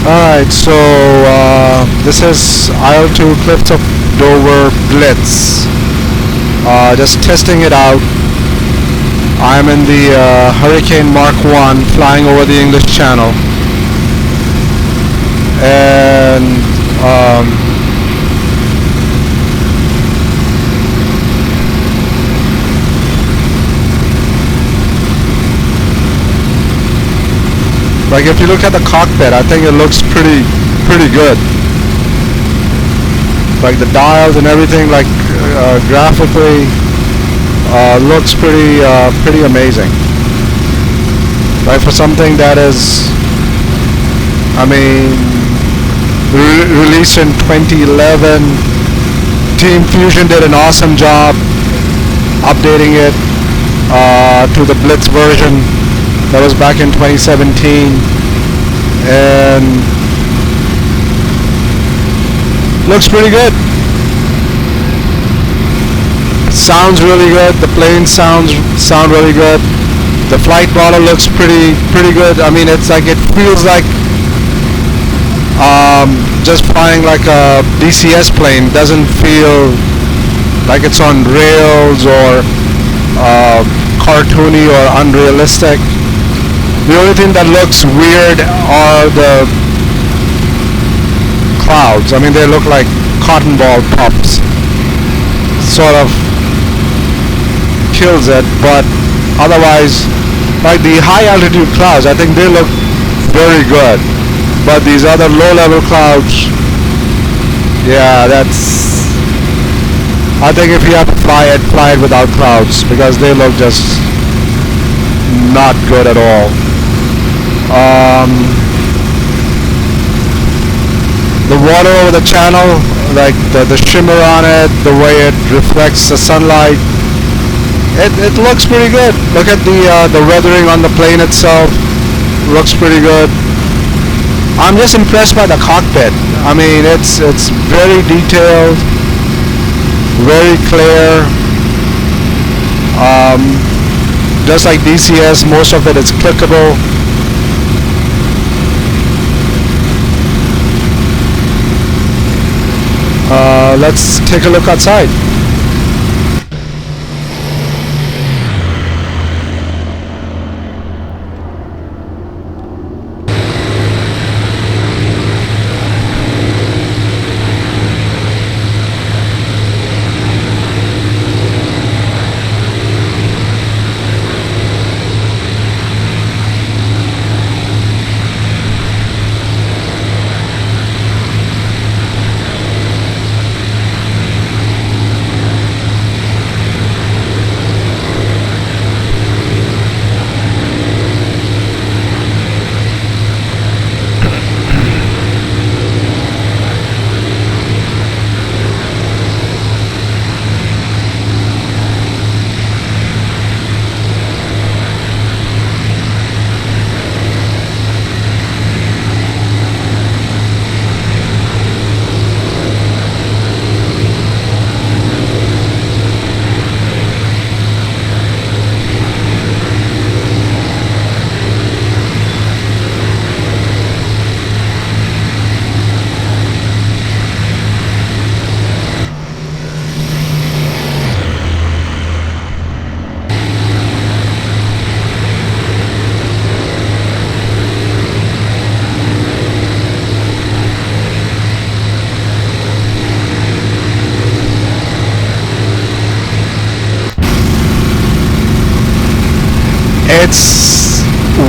Alright, so this is IL2 Cliffs of Dover Blitz. Just testing it out. I'm in the Hurricane Mark 1 flying over the English Channel. And like if you look at the cockpit, I think it looks pretty good. Like the dials and everything, like graphically, looks pretty amazing. Right, for something that is, I mean, released in 2011. Team Fusion did an awesome job updating it to the Blitz version. That was back in 2017, and looks pretty good. Sounds really good. The planes sound really good. The flight model looks pretty good. I mean, it's like, it feels like just flying like a DCS plane. Doesn't feel like it's on rails or cartoony or unrealistic. The only thing that looks weird are the clouds. I mean, they look like cotton ball pops. Sort of kills it, but otherwise, like the high altitude clouds, I think they look very good. But these other low level clouds, yeah, that's, I think if you have to fly it without clouds, because they look just not good at all. The water over the channel, like the shimmer on it, the way it reflects the sunlight, it looks pretty good. Look at the weathering on the plane itself, looks pretty good. I'm just impressed by the cockpit. I mean, it's very detailed, very clear. Just like DCS, most of it is clickable. Let's take a look outside. It's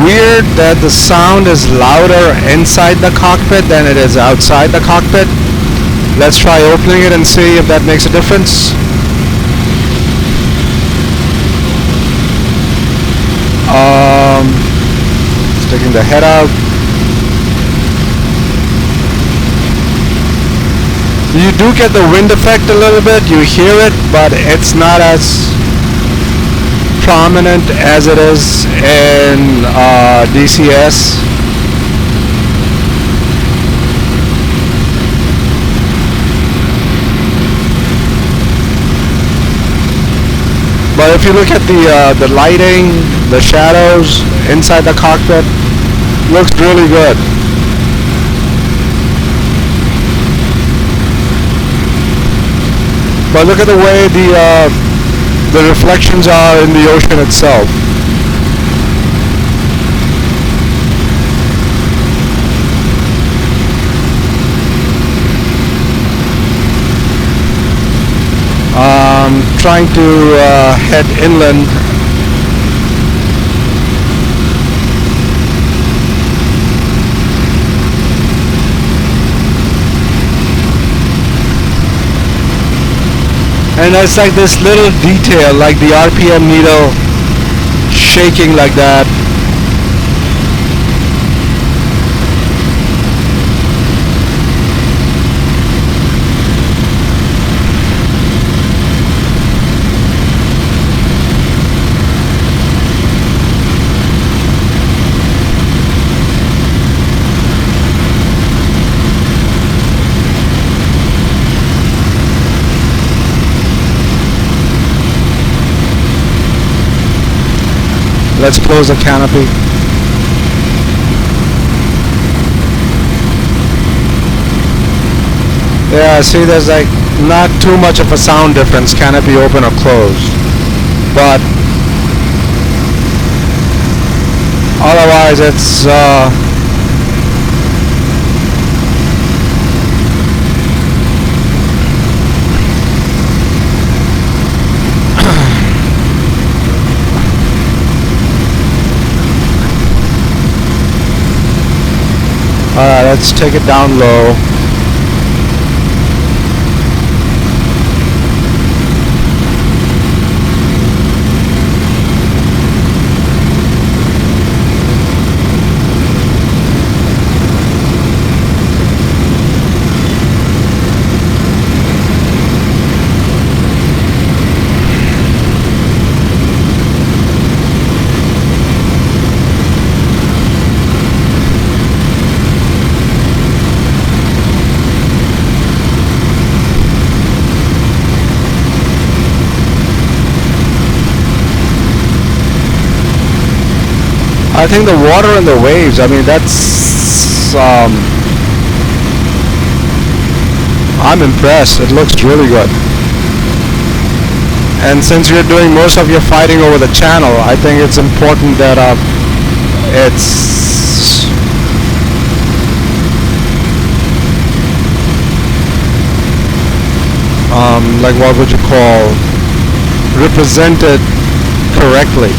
weird that the sound is louder inside the cockpit than it is outside the cockpit. Let's try opening it and see if that makes a difference. Sticking the head out. You do get the wind effect a little bit, you hear it, but it's not as prominent as it is in DCS. But if you look at the lighting, the shadows inside the cockpit, looks really good. But look at the way the reflections are in the ocean itself. Trying to head inland. And it's like this little detail, like the RPM needle shaking like that. Let's close the canopy. Yeah, see, there's like not too much of a sound difference, canopy open or closed. But otherwise it's alright, let's take it down low. I think the water and the waves, I mean, that's I'm impressed. It looks really good. And since you're doing most of your fighting over the channel, I think it's important that it's like, what would you call, represented correctly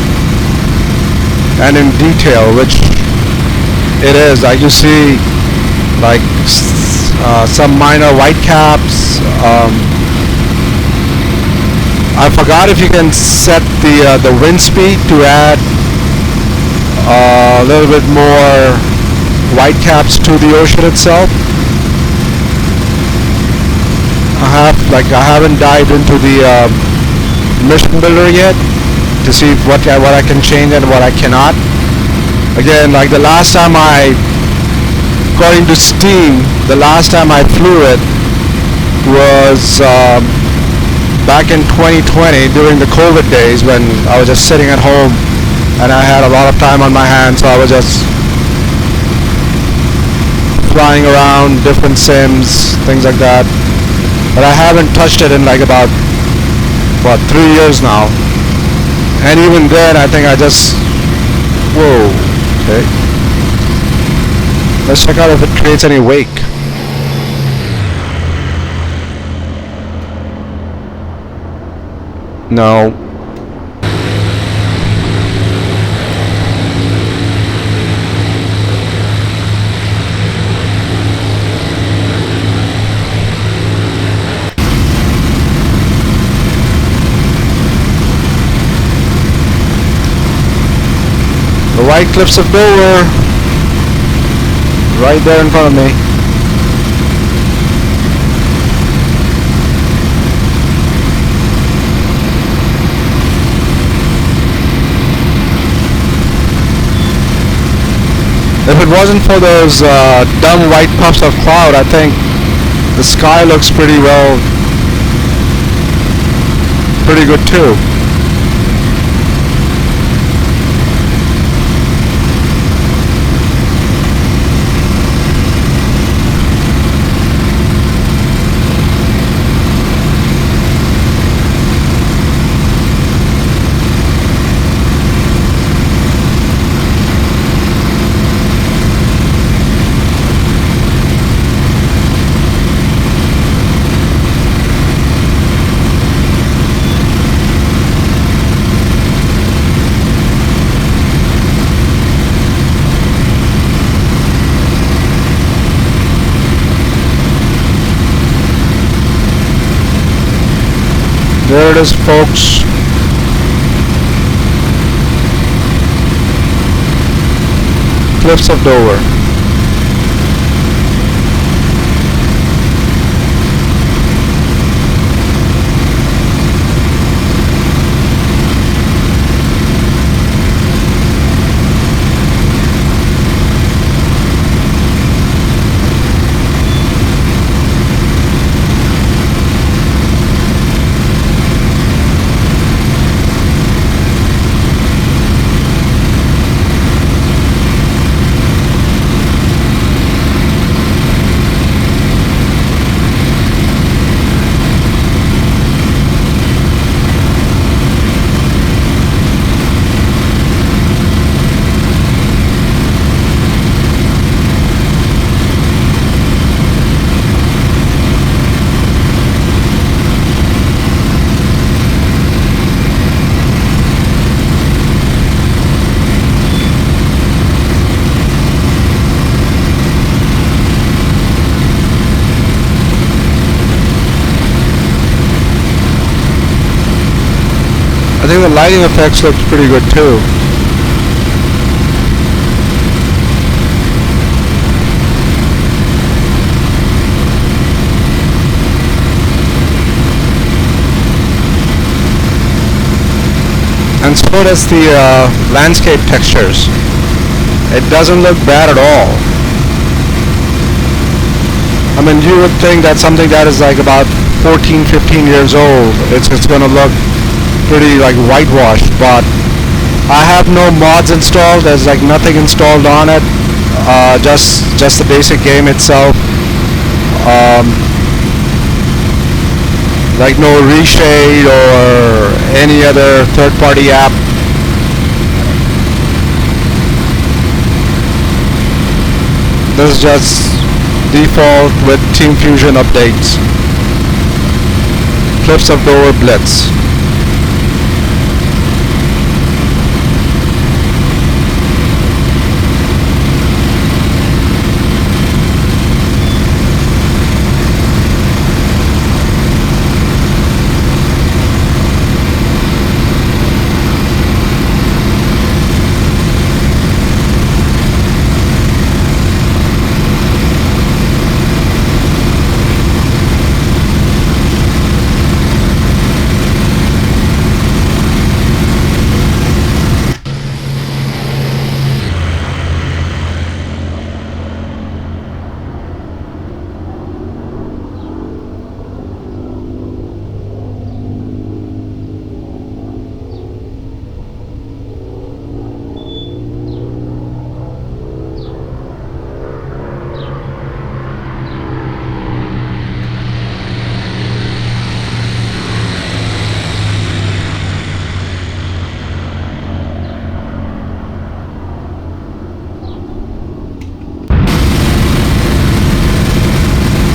and in detail, which it is. Like you see, like some minor white caps. I forgot if you can set the wind speed to add a little bit more white caps to the ocean itself. I haven't dived into the mission builder yet to see what I can change and what I cannot. Again, like the last time according to Steam, the last time I flew it was back in 2020 during the COVID days, when I was just sitting at home and I had a lot of time on my hands, so I was just flying around different sims, things like that. But I haven't touched it in like about 3 years now. And even then, I think I just... Whoa. Okay. Let's check out if it creates any wake. No. The White Cliffs of Dover, right there in front of me. If it wasn't for those dumb white puffs of cloud, I think the sky looks pretty good too. There it is, folks. Cliffs of Dover. I think the lighting effects look pretty good too. And so does the landscape textures. It doesn't look bad at all. I mean, you would think that something that is like about 14, 15 years old, it's going to look pretty like whitewashed, but I have no mods installed. There's like nothing installed on it, just the basic game itself, like no reshade or any other third-party app. This is just default with Team Fusion updates. Cliffs of Dover Blitz.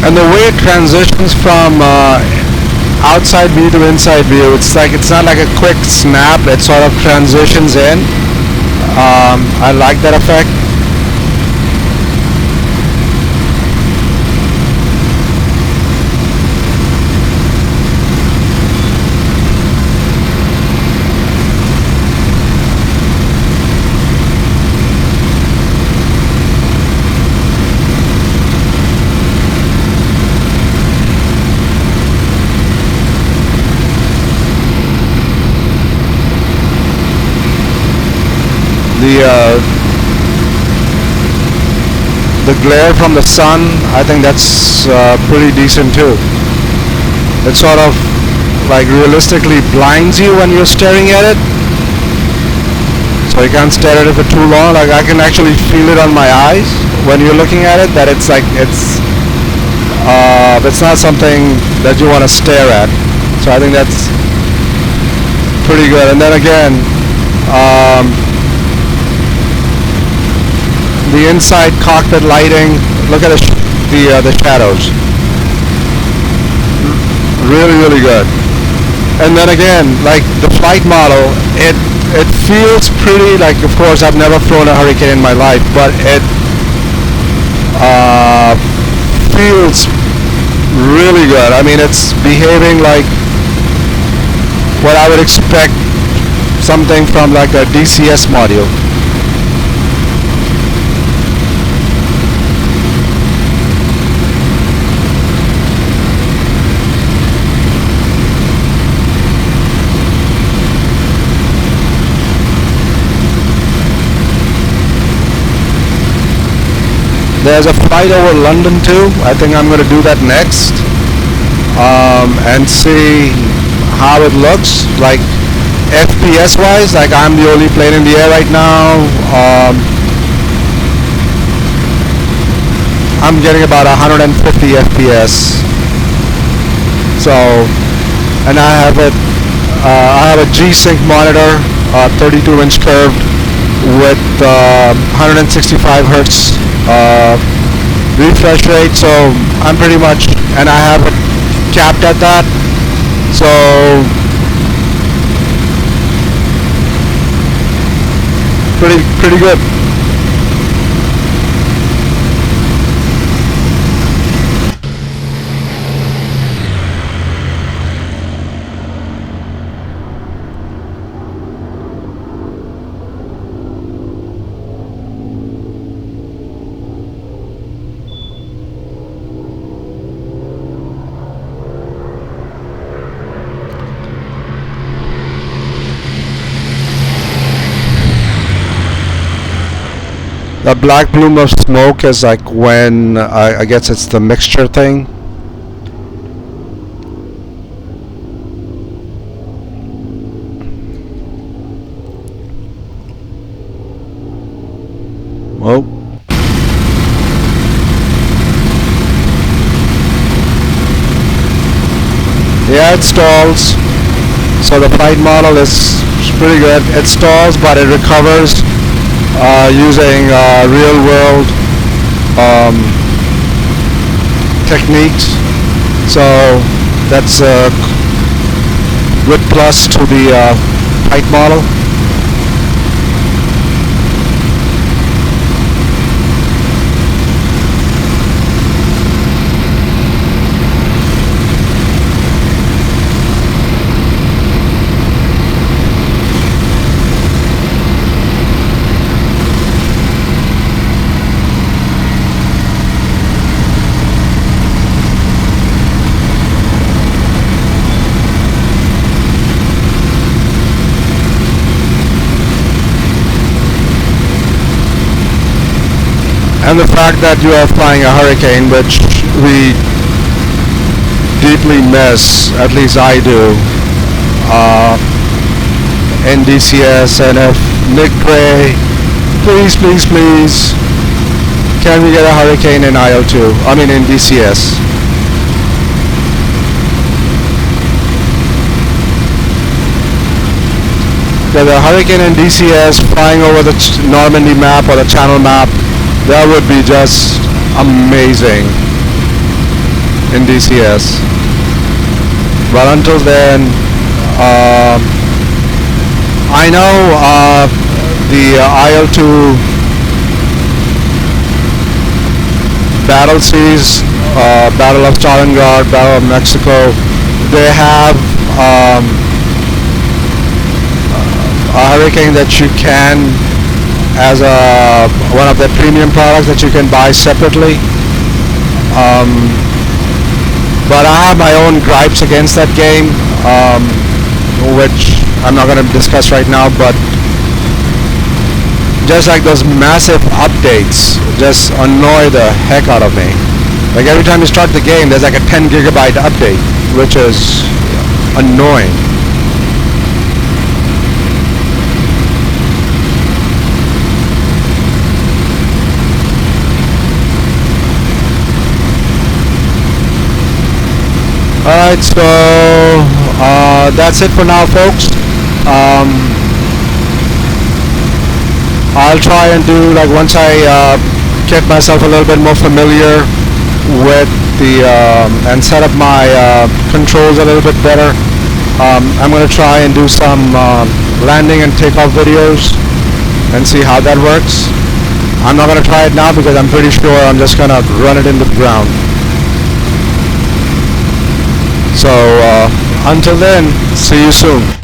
And the way it transitions from outside view to inside view, it's not like a quick snap. It sort of transitions in. I like that effect. The glare from the sun, I think that's pretty decent too. It sort of like realistically blinds you when you're staring at it, so you can't stare at it for too long. Like I can actually feel it on my eyes when you're looking at it, that it's like it's not something that you want to stare at. So I think that's pretty good. And then again, the inside cockpit lighting, look at the shadows. Really good. And then again, like the flight model, it feels pretty, like, of course I've never flown a Hurricane in my life, but it feels really good. I mean, it's behaving like what I would expect something from like a DCS module. There's a flight over London too. I think I'm going to do that next and see how it looks. Like FPS wise, like I'm the only plane in the air right now. I'm getting about 150 FPS. So, and I have a G-Sync monitor, 32-inch curved with 165 hertz refresh rate, so I'm pretty much, and I have it capped at that, so pretty good. The black plume of smoke is like when I guess it's the mixture thing. Well, yeah, it stalls. So the flight model is pretty good. It stalls, but it recovers using real-world techniques. So that's a good plus to the flight model. And the fact that you are flying a Hurricane, which we deeply miss, at least I do, in DCS, and if Nick Gray, please, can we get a Hurricane in IL2? I mean in DCS. There's a Hurricane in DCS flying over the Normandy map or the Channel map. That would be just amazing in DCS. But until then, I know the IL2 battle series, Battle of Stalingrad, Battle of Mexico, they have a Hurricane that you can, as one of the premium products that you can buy separately. But I have my own gripes against that game, which I'm not going to discuss right now, but just like those massive updates just annoy the heck out of me. Like every time you start the game, there's like a 10 gigabyte update, which is annoying. Alright, so that's it for now, folks. I'll try and do, like, once I get myself a little bit more familiar with the and set up my controls a little bit better, I'm going to try and do some landing and takeoff videos and see how that works. I'm not going to try it now because I'm pretty sure I'm just going to run it into the ground. So Until then, see you soon.